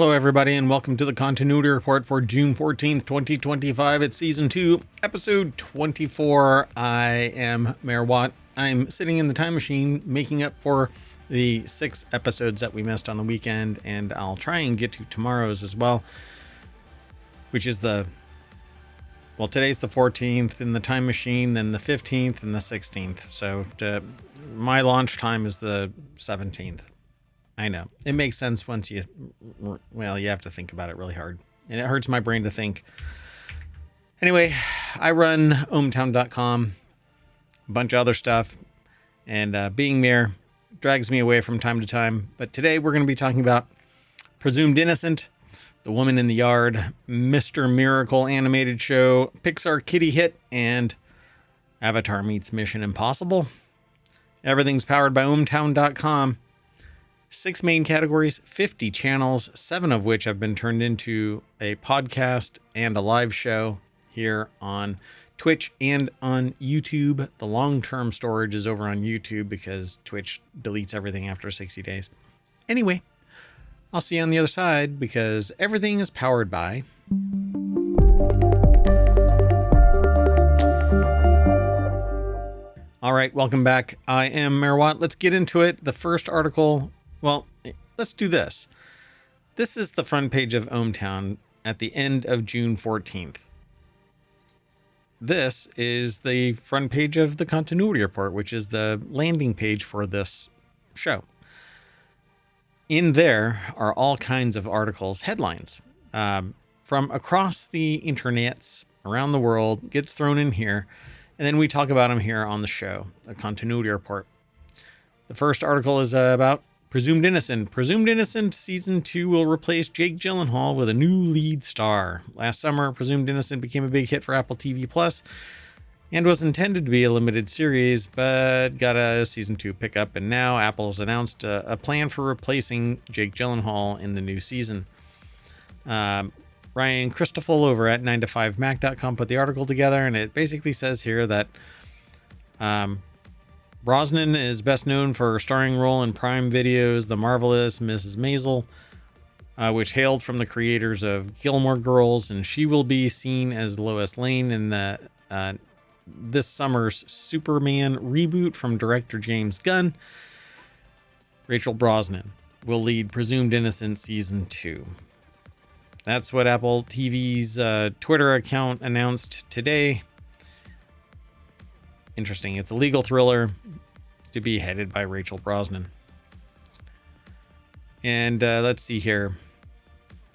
Hello, everybody, and welcome to the Continuity Report for June 14th, 2025. It's Season 2, Episode 24. I am MayorWatt. I'm sitting in the time machine making up for the 6 episodes that we missed on the weekend, and I'll try and get to tomorrow's as well, which is today's the 14th in the time machine, then the 15th and the 16th. So my launch time is the 17th. I know. It makes sense once you have to think about it really hard. And it hurts my brain to think. Anyway, I run ohmTown.com, a bunch of other stuff, and being Mayor drags me away from time to time. But today we're going to be talking about Presumed Innocent, The Woman in the Yard, Mr. Miracle animated show, Pixar Kitty Hit, and Avatar meets Mission Impossible. Everything's powered by ohmTown.com. 6 main categories, 50 channels, 7 of which have been turned into a podcast and a live show here on Twitch and on YouTube. The long-term storage is over on YouTube because Twitch deletes everything after 60 days. Anyway, I'll see you on the other side because everything is powered by... All right, welcome back. I am MayorWatt. Let's get into it. The first article... Well, let's do this. This is the front page of ohmTown at the end of June 14th. This is the front page of the Continuity Report, which is the landing page for this show. In there are all kinds of articles, headlines, from across the internets around the world, gets thrown in here, and then we talk about them here on the show, the Continuity Report. The first article is about Presumed Innocent. Presumed Innocent Season 2 will replace Jake Gyllenhaal with a new lead star. Last summer, Presumed Innocent became a big hit for Apple TV Plus and was intended to be a limited series, but got a Season 2 pickup, and now Apple's announced a plan for replacing Jake Gyllenhaal in the new season. Ryan Christoffel over at 9to5mac.com put the article together, and it basically says here that Brosnan is best known for her starring role in Prime Video's The Marvelous Mrs. Maisel, which hailed from the creators of Gilmore Girls, and she will be seen as Lois Lane in the this summer's Superman reboot from director James Gunn. Rachel Brosnan will lead Presumed Innocent Season 2. That's what Apple TV's Twitter account announced today. Interesting. It's a legal thriller to be headed by Rachel Brosnan. And let's see here.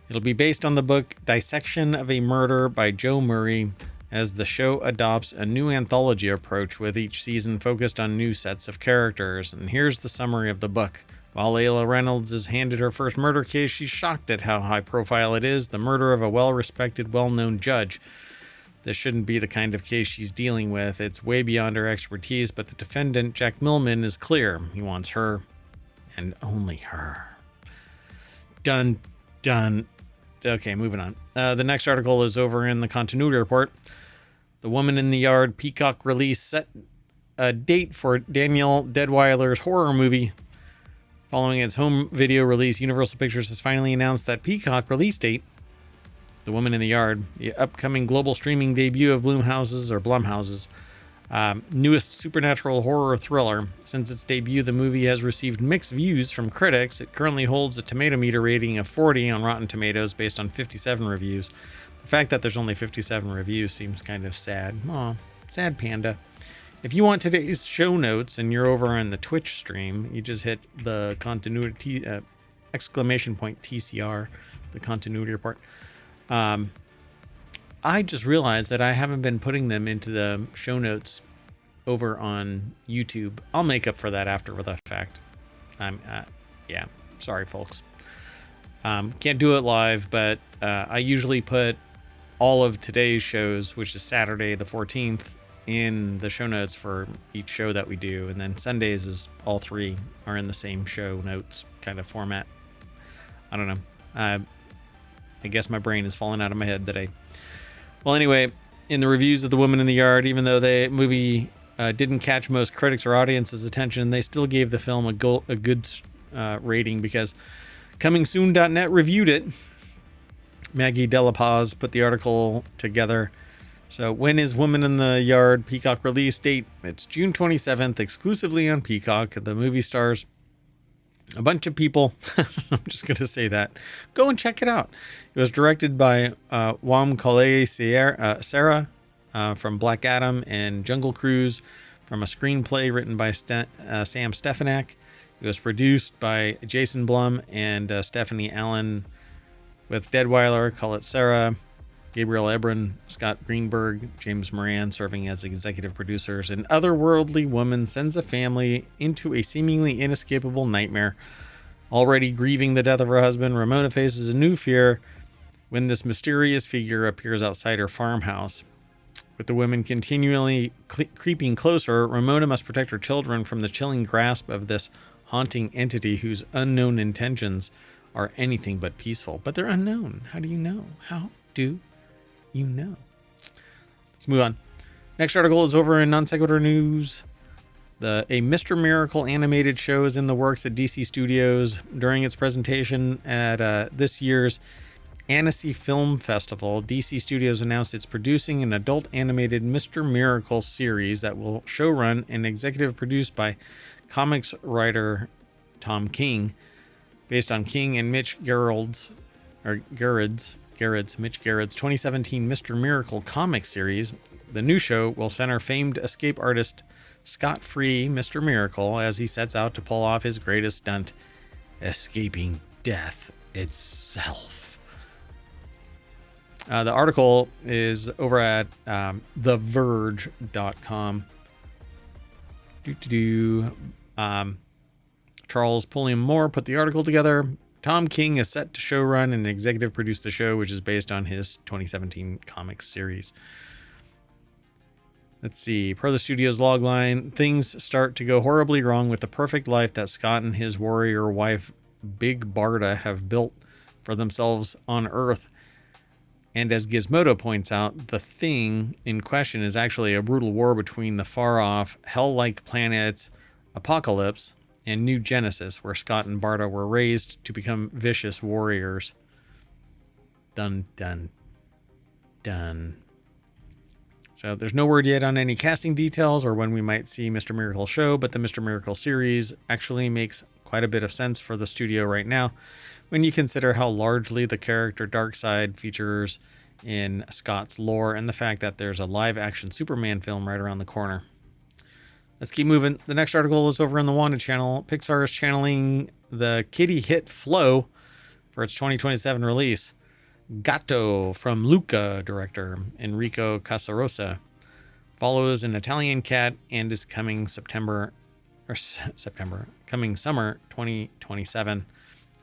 It'll be based on the book Dissection of a Murder by Joe Murray, as the show adopts a new anthology approach with each season focused on new sets of characters. And here's the summary of the book. While Layla Reynolds is handed her first murder case, she's shocked at how high profile it is, the murder of a well-respected, well-known judge. This shouldn't be the kind of case she's dealing with. It's way beyond her expertise, but the defendant, Jack Millman, is clear. He wants her, and only her. Dun, dun. Okay, moving on. The next article is over in the Continuity Report. The Woman in the Yard Peacock release set a date for Daniel Deadweiler's horror movie. Following its home video release, Universal Pictures has finally announced that Peacock release date, The Woman in the Yard, the upcoming global streaming debut of Blumhouse's newest supernatural horror thriller. Since its debut, the movie has received mixed views from critics. It currently holds a tomato meter rating of 40 on Rotten Tomatoes based on 57 reviews. The fact that there's only 57 reviews seems kind of sad. Aw, sad panda. If you want today's show notes and you're over on the Twitch stream, you just hit the continuity !TCR, the Continuity Report. I just realized that I haven't been putting them into the show notes over on YouTube. I'll make up for that after the fact. Sorry, folks. Can't do it live, but I usually put all of today's shows, which is Saturday the 14th, in the show notes for each show that we do. And then Sundays is all 3 are in the same show notes kind of format. I don't know. I guess my brain is falling out of my head today. Well, anyway, in the reviews of The Woman in the Yard, even though the movie didn't catch most critics or audience's attention, they still gave the film a good rating because ComingSoon.net reviewed it. Maggie Delapaz put the article together. So, when is Woman in the Yard Peacock release date? It's June 27th, exclusively on Peacock. The movie stars a bunch of people. I'm just going to say that. Go and check it out. It was directed by Wamkale Sarah from Black Adam and Jungle Cruise, from a screenplay written by Sam Stefanak. It was produced by Jason Blum and Stephanie Allen, with Deadweiler, Colette Sarah, Gabriel Ebron, Scott Greenberg, James Moran serving as executive producers. An otherworldly woman sends a family into a seemingly inescapable nightmare. Already grieving the death of her husband, Ramona faces a new fear when this mysterious figure appears outside her farmhouse. With the women continually creeping closer, Ramona must protect her children from the chilling grasp of this haunting entity whose unknown intentions are anything but peaceful. But they're unknown. How do you know? How do you know? Let's move on. Next article is over in Non Sequitur News. A Mr. Miracle animated show is in the works at DC Studios. During its presentation at this year's Annecy Film Festival, DC Studios announced it's producing an adult animated Mr. Miracle series that will showrun and executive produced by comics writer Tom King, based on King and Mitch Gerard's 2017 Mr. Miracle comic series. The new show will center famed escape artist scot-free Mr. Miracle as he sets out to pull off his greatest stunt, escaping death itself. The article is over at TheVerge.com. Charles Pulliam Moore put the article together. Tom King is set to showrun and executive produce the show, which is based on his 2017 comics series. Let's see. Per the studio's logline, things start to go horribly wrong with the perfect life that Scott and his warrior wife, Big Barda, have built for themselves on Earth. And as Gizmodo points out, the thing in question is actually a brutal war between the far-off, hell-like planets Apocalypse and New Genesis, where Scott and Barda were raised to become vicious warriors. Dun, dun, dun. So there's no word yet on any casting details or when we might see Mr. Miracle show, but the Mr. Miracle series actually makes quite a bit of sense for the studio right now when you consider how largely the character Darkseid features in Scott's lore and the fact that there's a live-action Superman film right around the corner. Let's keep moving. The next article is over on the Wanted channel. Pixar is channeling the Kitty Hit flow for its 2027 release. Gatto from Luca director Enrico Casarosa follows an Italian cat and is coming summer 2027.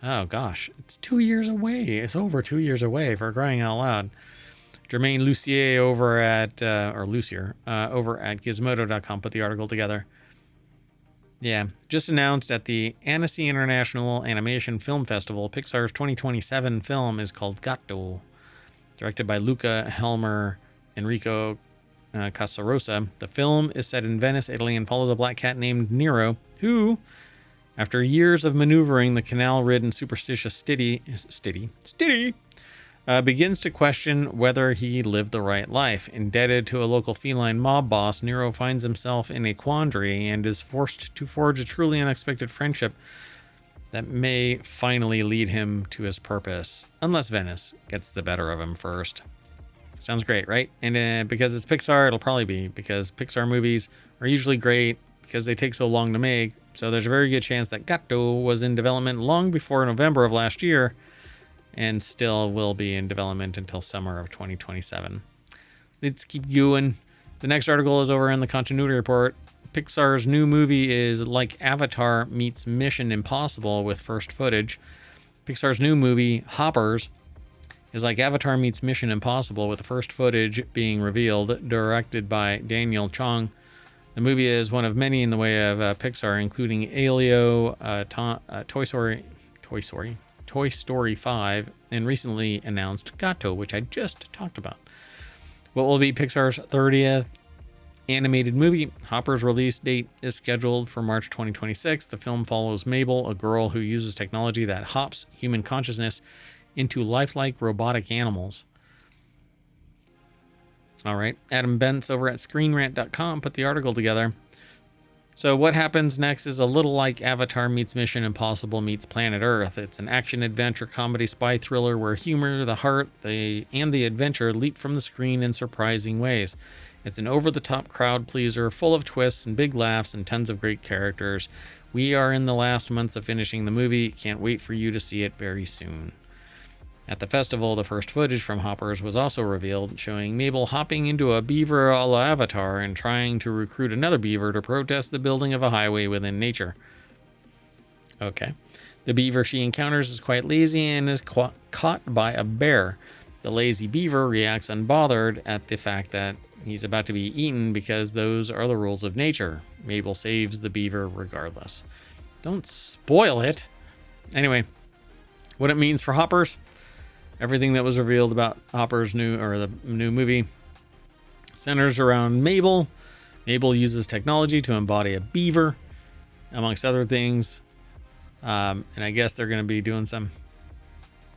Oh gosh, it's 2 years away. It's over 2 years away, for crying out loud. Jermaine Lucier over at Gizmodo.com put the article together. Yeah, just announced at the Annecy International Animation Film Festival, Pixar's 2027 film is called Gatto, directed by Luca Helmer, Enrico Casarosa. The film is set in Venice, Italy, and follows a black cat named Nero, who, after years of maneuvering the canal-ridden superstitious Stiddy, begins to question whether he lived the right life. Indebted to a local feline mob boss, Nero finds himself in a quandary and is forced to forge a truly unexpected friendship that may finally lead him to his purpose, unless Venice gets the better of him first. Sounds great, right? And because it's Pixar, it'll probably be, because Pixar movies are usually great because they take so long to make. So there's a very good chance that Gatto was in development long before November of last year, and still will be in development until summer of 2027. Let's keep going. The next article is over in the Continuity Report. Pixar's new movie is like Avatar meets Mission Impossible with first footage. Pixar's new movie, Hoppers, is like Avatar meets Mission Impossible with the first footage being revealed, directed by Daniel Chong. The movie is one of many in the way of Pixar, including Alio, Toy Story 5, and recently announced Gatto, which I just talked about. What will be Pixar's 30th Animated movie. Hopper's release date is scheduled for March 2026. The film follows Mabel, a girl who uses technology that hops human consciousness into lifelike robotic animals. All right. Adam Bentz over at ScreenRant.com put the article together. So what happens next is a little like Avatar meets Mission Impossible meets Planet Earth. It's an action-adventure comedy spy thriller where humor, the heart, and the adventure leap from the screen in surprising ways. It's an over-the-top crowd pleaser, full of twists and big laughs and tons of great characters. We are in the last months of finishing the movie. Can't wait for you to see it very soon. At the festival, the first footage from Hoppers was also revealed, showing Mabel hopping into a beaver a la Avatar and trying to recruit another beaver to protest the building of a highway within nature. Okay. The beaver she encounters is quite lazy and is caught by a bear. The lazy beaver reacts unbothered at the fact that he's about to be eaten because those are the rules of nature. Mabel saves the beaver regardless. Don't spoil it. Anyway, what it means for Hoppers. Everything that was revealed about Hopper's the new movie centers around Mabel. Mabel uses technology to embody a beaver, amongst other things. And I guess they're going to be doing some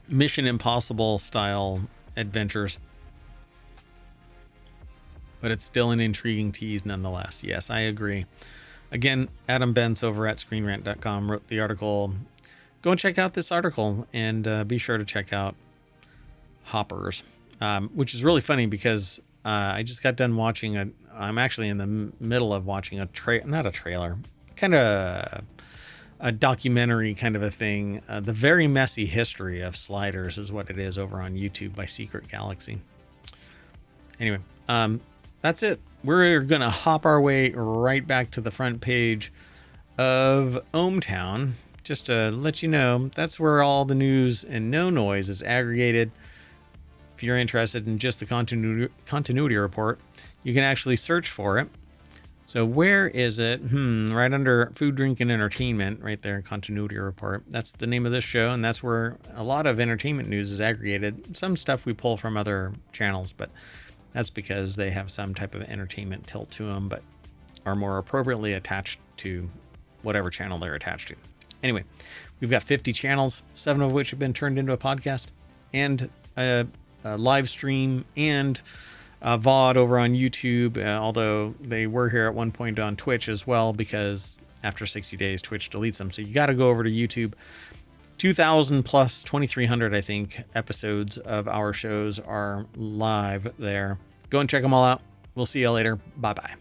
Mission Impossible style adventures. But it's still an intriguing tease nonetheless. Yes, I agree. Again, Adam Bentz over at ScreenRant.com wrote the article. Go and check out this article and be sure to check out Hoppers, which is really funny because I just got done watching I'm actually in the middle of watching not a trailer, kind of a documentary kind of a thing. The Very Messy History of Sliders is what it is over on YouTube by Secret Galaxy. Anyway, that's it. We're going to hop our way right back to the front page of ohmTown. Just to let you know, that's where all the news and no noise is aggregated. If you're interested in just the continuity report, you can actually search for it. So where is it? Right under food, drink, and entertainment, right there, continuity report. That's the name of this show, and that's where a lot of entertainment news is aggregated. Some stuff we pull from other channels, but that's because they have some type of entertainment tilt to them, but are more appropriately attached to whatever channel they're attached to. Anyway, we've got 50 channels, 7 of which have been turned into a podcast, and a live stream and VOD over on YouTube, although they were here at one point on Twitch as well, because after 60 days, Twitch deletes them. So you got to go over to YouTube. 2,000 plus 2,300, I think, episodes of our shows are live there. Go and check them all out. We'll see you later. Bye-bye.